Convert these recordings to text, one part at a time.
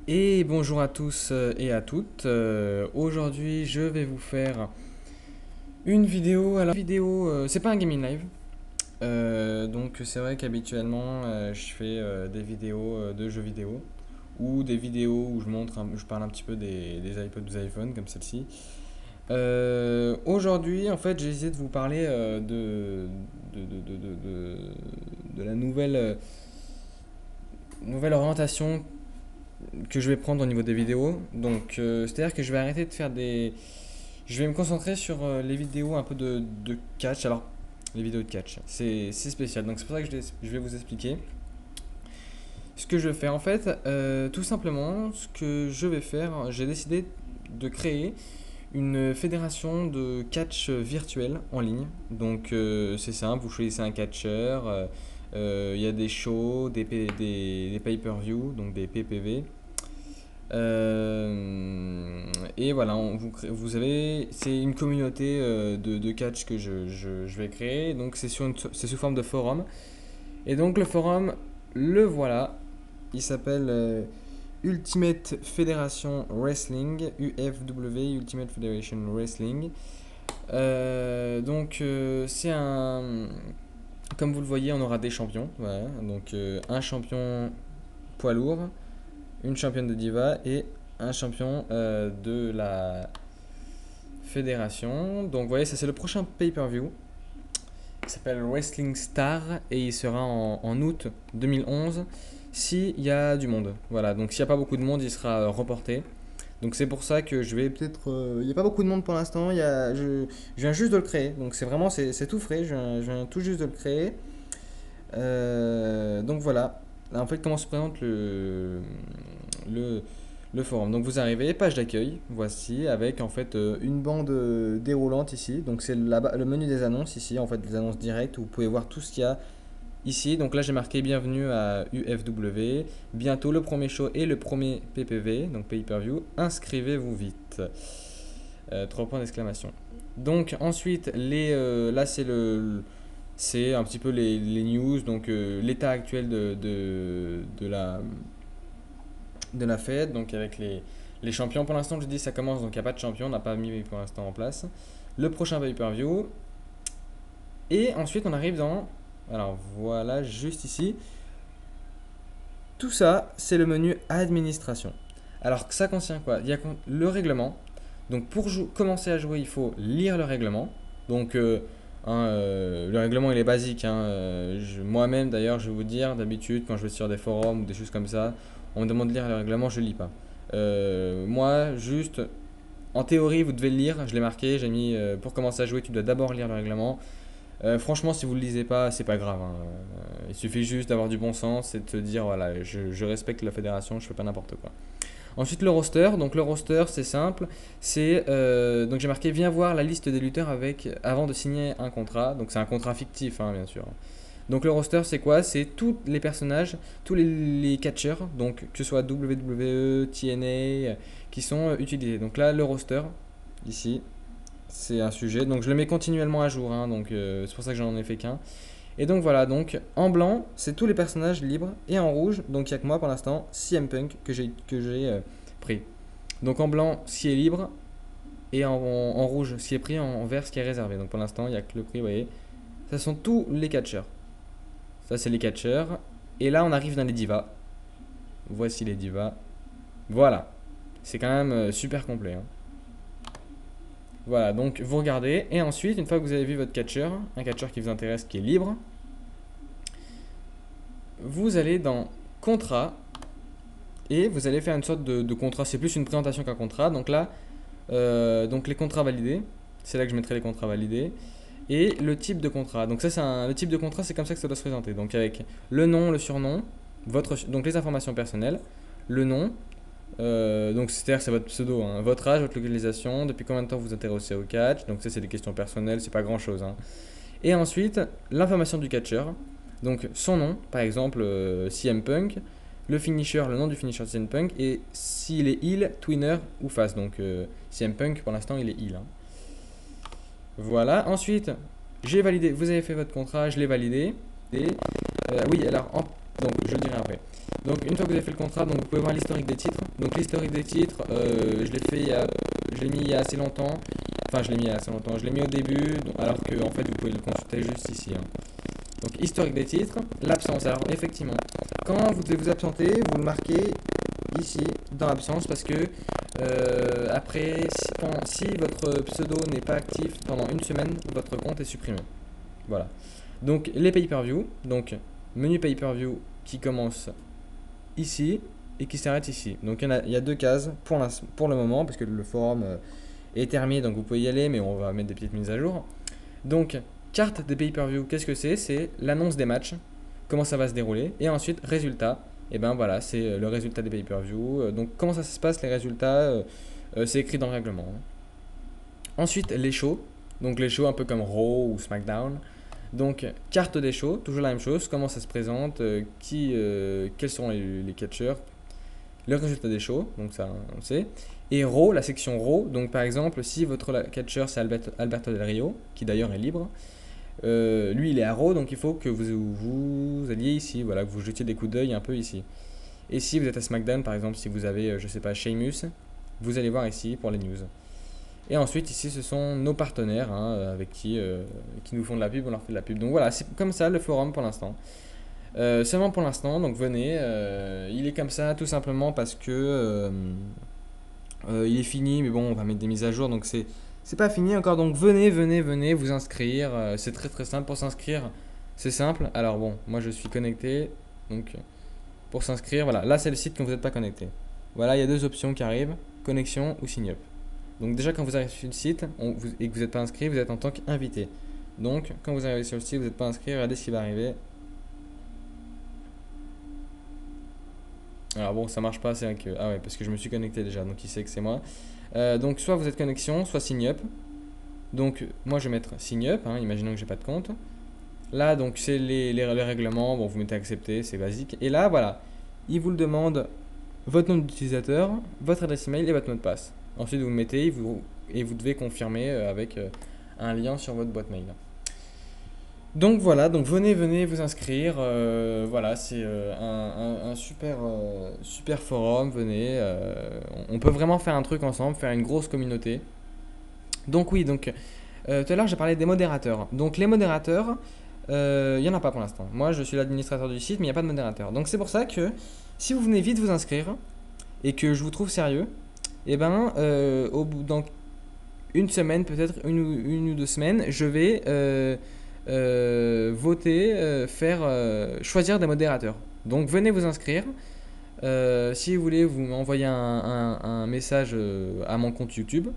Et bonjour à tous et à toutes. Aujourd'hui, je vais vous faire une vidéo. Alors, vidéo, c'est pas un gaming live. Donc, c'est vrai qu'habituellement, je fais des vidéos de jeux vidéo ou des vidéos où je parle un petit peu des iPods, des iPhones comme celle-ci. Aujourd'hui, en fait, j'ai essayé de vous parler de la nouvelle orientation que je vais prendre au niveau des vidéos. Donc, c'est-à-dire que je vais arrêter de faire des. Je vais me concentrer sur les vidéos un peu de catch. Alors, les vidéos de catch, c'est spécial. Donc, c'est pour ça que je vais vous expliquer ce que je vais faire. En fait, tout simplement, ce que je vais faire, j'ai décidé de créer une fédération de catch virtuel en ligne. Donc, c'est simple, vous choisissez un catcheur. Il y a des shows, des pay-per-view, donc des PPV. Et voilà, vous avez, c'est une communauté de catch que je vais créer. Donc c'est sous forme de forum. Et donc le forum, le voilà. Il s'appelle Ultimate Federation Wrestling, UFW, Ultimate Federation Wrestling. C'est un, comme vous le voyez, on aura des champions. Voilà. Donc un champion poids lourd, une championne de diva et un champion de la fédération. Donc vous voyez, ça c'est le prochain pay-per-view. Il s'appelle Wrestling Star et il sera en août 2011 s'il y a du monde. Voilà, donc s'il n'y a pas beaucoup de monde, il sera reporté. Donc c'est pour ça que je vais peut-être... Il n'y a pas beaucoup de monde pour l'instant, je viens juste de le créer. Donc c'est vraiment, c'est tout frais, je viens tout juste de le créer. Donc voilà. Là, en fait, comment se présente le, le forum. Donc vous arrivez, page d'accueil, voici, avec en fait une bande déroulante ici. Donc c'est le menu des annonces ici, en fait, des annonces directes où vous pouvez voir tout ce qu'il y a ici. Donc là j'ai marqué bienvenue à UFW. Bientôt le premier show et le premier PPV, donc pay-per-view. Inscrivez-vous vite. Trois points d'exclamation. Donc ensuite, là c'est un petit peu les news, donc l'état actuel de la fête, donc avec les champions. Pour l'instant, je dis ça commence, donc il n'y a pas de champion, on n'a pas mis pour l'instant en place. Le prochain pay-per-view. Et ensuite, on arrive dans. Alors voilà, juste ici. Tout ça, c'est le menu administration. Alors ça contient quoi? Il y a le règlement. Donc pour commencer à jouer, il faut lire le règlement. Donc le règlement il est basique, hein. Moi-même d'ailleurs, je vais vous dire, d'habitude quand je vais sur des forums ou des choses comme ça, on me demande de lire le règlement, je ne lis pas. Moi, juste, en théorie, vous devez le lire. Je l'ai marqué, j'ai mis pour commencer à jouer, tu dois d'abord lire le règlement. Franchement, si vous ne le lisez pas, c'est pas grave, hein. Il suffit juste d'avoir du bon sens et de se dire voilà, je respecte la fédération, je fais pas n'importe quoi. Ensuite, le roster. Donc, le roster, c'est simple. Donc j'ai marqué viens voir la liste des lutteurs avant de signer un contrat. Donc, c'est un contrat fictif, hein, bien sûr. Donc, le roster, c'est quoi? C'est tous les personnages, tous les catcheurs, donc que ce soit WWE, TNA, qui sont utilisés. Donc, là, le roster, ici, c'est un sujet. Donc, je le mets continuellement à jour, hein, donc c'est pour ça que j'en ai fait qu'un. Et donc voilà, donc en blanc, c'est tous les personnages libres. Et en rouge, donc il n'y a que moi pour l'instant, CM Punk que j'ai pris. Donc en blanc, ce qui est libre. Et en rouge, ce qui est pris. En vert, ce qui est réservé. Donc pour l'instant, il n'y a que le prix, vous voyez. Ça sont tous les catcheurs. Ça, c'est les catcheurs. Et là, on arrive dans les divas. Voici les divas. Voilà. C'est quand même super complet, hein. Voilà, donc vous regardez. Et ensuite, une fois que vous avez vu votre catcheur, un catcheur qui vous intéresse, qui est libre, vous allez dans contrat et vous allez faire une sorte de contrat. C'est plus une présentation qu'un contrat. Donc là, donc les contrats validés, c'est là que je mettrai les contrats validés. Et le type de contrat. Donc ça, le type de contrat, c'est comme ça que ça doit se présenter. Donc avec le nom, le surnom, donc les informations personnelles, le nom, donc c'est-à-dire que c'est votre pseudo, hein, votre âge, votre localisation, depuis combien de temps vous vous intéressez au catch. Donc ça, c'est des questions personnelles, c'est pas grand-chose, hein. Et ensuite, l'information du catcheur. Donc son nom, par exemple CM Punk, le finisher, le nom du finisher de CM Punk, et s'il est heal, twinner ou face. Donc CM Punk, pour l'instant, il est heal, hein. Voilà, ensuite, j'ai validé, vous avez fait votre contrat, je l'ai validé. Et oui, alors Donc je le dirai après. Donc une fois que vous avez fait le contrat, donc vous pouvez voir l'historique des titres. Donc l'historique des titres, je l'ai mis il y a assez longtemps. Enfin, je l'ai mis il y a assez longtemps. Je l'ai mis au début, alors que en fait vous pouvez le consulter juste ici, hein. Donc historique des titres, l'absence. Alors effectivement, quand vous devez vous absenter, vous le marquez ici dans l'absence parce que après, si votre pseudo n'est pas actif pendant une semaine, votre compte est supprimé. Voilà. Donc les pay-per-view, donc menu pay-per-view qui commence ici et qui s'arrête ici. Donc il y a deux cases pour le moment parce que le forum est terminé, donc vous pouvez y aller, mais on va mettre des petites mises à jour. Donc carte des pay-per-view, qu'est-ce que c'est? C'est l'annonce des matchs, comment ça va se dérouler, et ensuite résultat. Et ben voilà, c'est le résultat des pay-per-view. Donc comment ça se passe les résultats c'est écrit dans le règlement, hein. Ensuite les shows, donc les shows un peu comme Raw ou SmackDown. Donc, carte des shows, toujours la même chose, comment ça se présente, quels sont les catcheurs, le résultat des shows, donc ça on sait. Et Raw, la section Raw, donc par exemple, si votre catcheur c'est Alberto Del Rio, qui d'ailleurs est libre, lui il est à Raw, donc il faut que vous alliez ici, voilà, que vous jetiez des coups d'œil un peu ici. Et si vous êtes à SmackDown, par exemple, si vous avez, je sais pas, Sheamus, vous allez voir ici pour les news. Et ensuite, ici, ce sont nos partenaires, hein, avec qui nous font de la pub, on leur fait de la pub. Donc voilà, c'est comme ça le forum pour l'instant. Seulement pour l'instant, donc venez. Il est comme ça tout simplement parce que il est fini, mais bon, on va mettre des mises à jour, donc c'est pas fini encore. Donc venez vous inscrire. C'est très très simple pour s'inscrire. C'est simple. Alors bon, moi je suis connecté, donc pour s'inscrire, voilà. Là, c'est le site quand vous n'êtes pas connecté. Voilà, il y a deux options qui arrivent, connexion ou sign up. Donc déjà quand vous arrivez sur le site et que vous n'êtes pas inscrit, vous êtes en tant qu'invité. Donc quand vous arrivez sur le site, vous n'êtes pas inscrit, regardez ce qui va arriver. Alors bon, ça marche pas, c'est vrai que... Ah ouais, parce que je me suis connecté déjà, donc il sait que c'est moi. Donc soit vous êtes connexion, soit sign up. Donc moi je vais mettre sign up, hein, imaginons que j'ai pas de compte. Là donc c'est les règlements, bon vous mettez accepter, c'est basique. Et là voilà, il vous le demande votre nom d'utilisateur, votre adresse email et votre mot de passe. Ensuite, vous le mettez et vous devez confirmer avec un lien sur votre boîte mail. Donc voilà, donc venez vous inscrire. Voilà, c'est un super forum. Venez, on peut vraiment faire un truc ensemble, faire une grosse communauté. Donc oui, donc tout à l'heure j'ai parlé des modérateurs. Donc les modérateurs, il n'y en a pas pour l'instant. Moi je suis l'administrateur du site, mais il n'y a pas de modérateur. Donc c'est pour ça que si vous venez vite vous inscrire et que je vous trouve sérieux, et ben dans une semaine, peut-être une ou deux semaines, je vais voter, choisir des modérateurs. Donc venez vous inscrire. Si vous voulez, vous m'envoyez un message à mon compte YouTube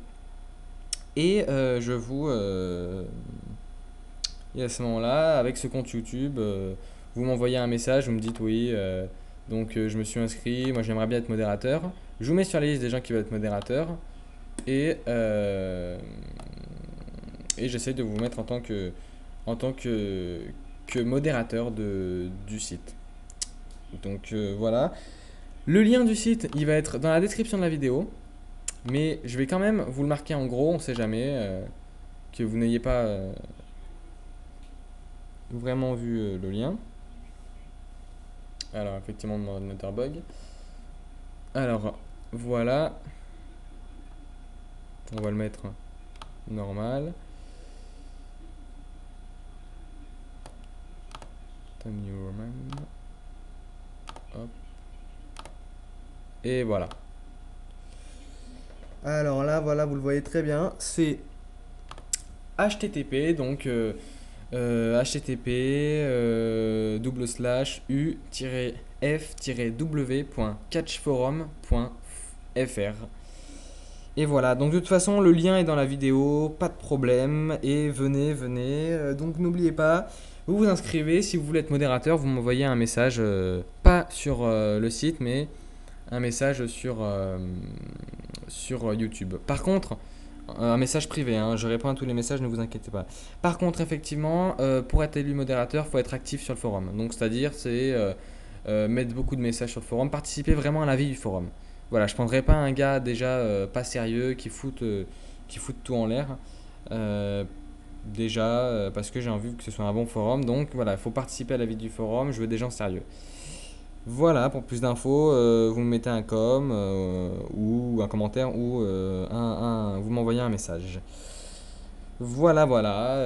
et et à ce moment-là, avec ce compte YouTube, vous m'envoyez un message, vous me dites oui, donc je me suis inscrit, moi j'aimerais bien être modérateur. Je vous mets sur la liste des gens qui veulent être modérateurs et, et j'essaie de vous mettre en tant que modérateur du site. Donc voilà. Le lien du site, il va être dans la description de la vidéo, mais je vais quand même vous le marquer en gros, on sait jamais que vous n'ayez pas vraiment vu le lien. Alors effectivement mon ordinateur bug. Alors voilà, on va le mettre normal. Time New Roman. Hop. Et voilà. Alors là, voilà, vous le voyez très bien. C'est HTTP, donc HTTP u-f-w.catchforum.fr. Et voilà, donc de toute façon, le lien est dans la vidéo, pas de problème. Et venez. Donc n'oubliez pas, vous vous inscrivez. Si vous voulez être modérateur, vous m'envoyez un message, pas sur le site, mais un message sur YouTube. Par contre, un message privé, hein, je réponds à tous les messages, ne vous inquiétez pas. Par contre, effectivement, pour être élu modérateur, il faut être actif sur le forum. Donc, c'est-à-dire, c'est mettre beaucoup de messages sur le forum, participer vraiment à la vie du forum. Voilà, je ne prendrai pas un gars déjà pas sérieux qui fout tout en l'air. Déjà, parce que j'ai envie que ce soit un bon forum. Donc, voilà, il faut participer à la vie du forum. Je veux des gens sérieux. Voilà, pour plus d'infos, vous me mettez un com ou un commentaire ou vous m'envoyez un message. Voilà, voilà.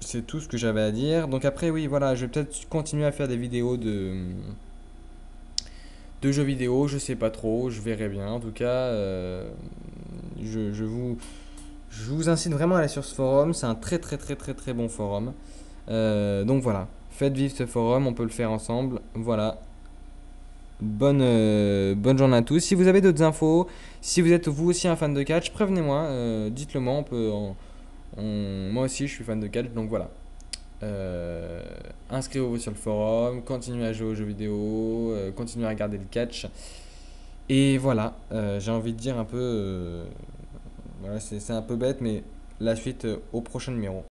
C'est tout ce que j'avais à dire. Donc après, oui, voilà, je vais peut-être continuer à faire des vidéos de jeux vidéo. Je sais pas trop, je verrai bien. En tout cas, je, je vous, je vous incite vraiment à aller sur ce forum. C'est un très très très très très bon forum. Donc voilà, faites vivre ce forum, on peut le faire ensemble. Voilà, bonne journée à tous. Si vous avez d'autres infos, si vous êtes vous aussi un fan de catch, prévenez-moi, dites-le moi. Moi aussi, je suis fan de catch, donc voilà. Inscrivez-vous sur le forum, continuez à jouer aux jeux vidéo, continuez à regarder le catch. Et voilà, j'ai envie de dire un peu, voilà, c'est un peu bête, mais la suite au prochain numéro.